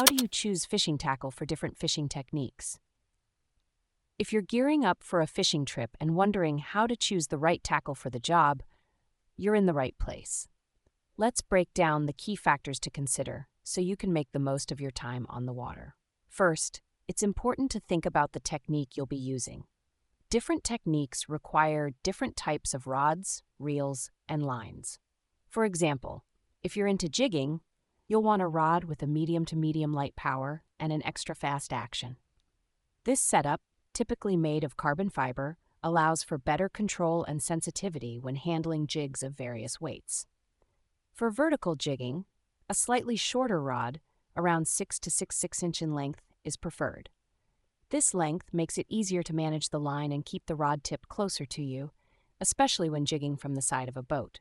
how do you choose fishing tackle for different fishing techniques? If you're gearing up for a fishing trip and wondering how to choose the right tackle for the job, you're in the right place. Let's break down the key factors to consider so you can make the most of your time on the water. First, it's important to think about the technique you'll be using. Different techniques require different types of rods, reels, and lines. For example, if you're into jigging, you'll want a rod with a medium to medium light power and an extra fast action. This setup, typically made of carbon fiber, allows for better control and sensitivity when handling jigs of various weights. For vertical jigging, a slightly shorter rod, around 6 to 6.6 inch in length, is preferred. This length makes it easier to manage the line and keep the rod tip closer to you, especially when jigging from the side of a boat.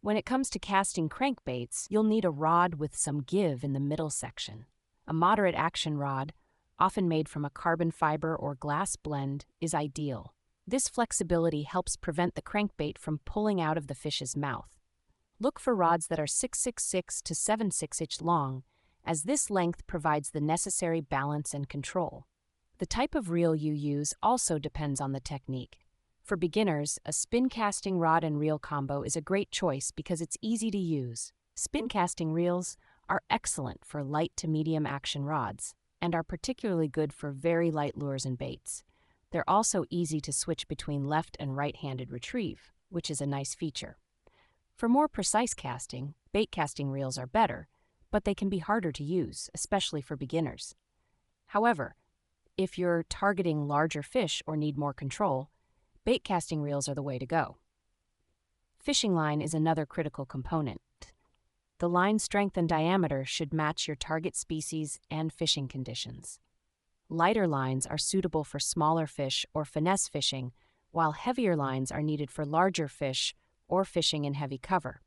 When it comes to casting crankbaits, you'll need a rod with some give in the middle section. A moderate action rod, often made from a carbon fiber or glass blend, is ideal. This flexibility helps prevent the crankbait from pulling out of the fish's mouth. Look for rods that are 6.66 to 7.6 inch long, as this length provides the necessary balance and control. The type of reel you use also depends on the technique. For beginners, a spin casting rod and reel combo is a great choice because it's easy to use. Spin casting reels are excellent for light to medium action rods and are particularly good for very light lures and baits. They're also easy to switch between left and right-handed retrieve, which is a nice feature. For more precise casting, bait casting reels are better, but they can be harder to use, especially for beginners. However, if you're targeting larger fish or need more control, bait casting reels are the way to go. Fishing line is another critical component. The line strength and diameter should match your target species and fishing conditions. Lighter lines are suitable for smaller fish or finesse fishing, while heavier lines are needed for larger fish or fishing in heavy cover.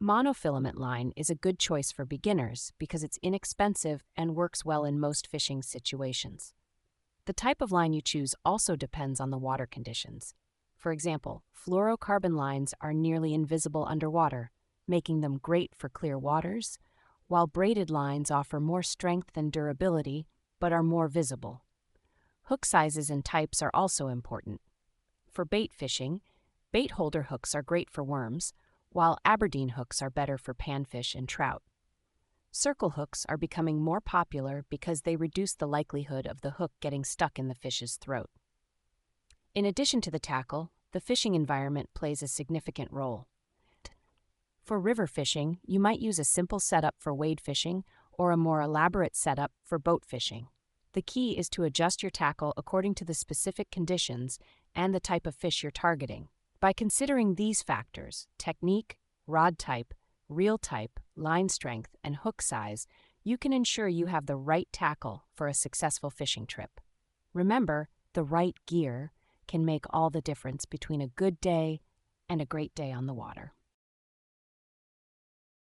Monofilament line is a good choice for beginners because it's inexpensive and works well in most fishing situations. The type of line you choose also depends on the water conditions. For example, fluorocarbon lines are nearly invisible underwater, making them great for clear waters, while braided lines offer more strength and durability, but are more visible. Hook sizes and types are also important. For bait fishing, bait holder hooks are great for worms, while Aberdeen hooks are better for panfish and trout. Circle hooks are becoming more popular because they reduce the likelihood of the hook getting stuck in the fish's throat. In addition to the tackle, the fishing environment plays a significant role. For river fishing, you might use a simple setup for wade fishing or a more elaborate setup for boat fishing. The key is to adjust your tackle according to the specific conditions and the type of fish you're targeting. By considering these factors, technique, rod type, reel type, line strength, and hook size, you can ensure you have the right tackle for a successful fishing trip. Remember, the right gear can make all the difference between a good day and a great day on the water.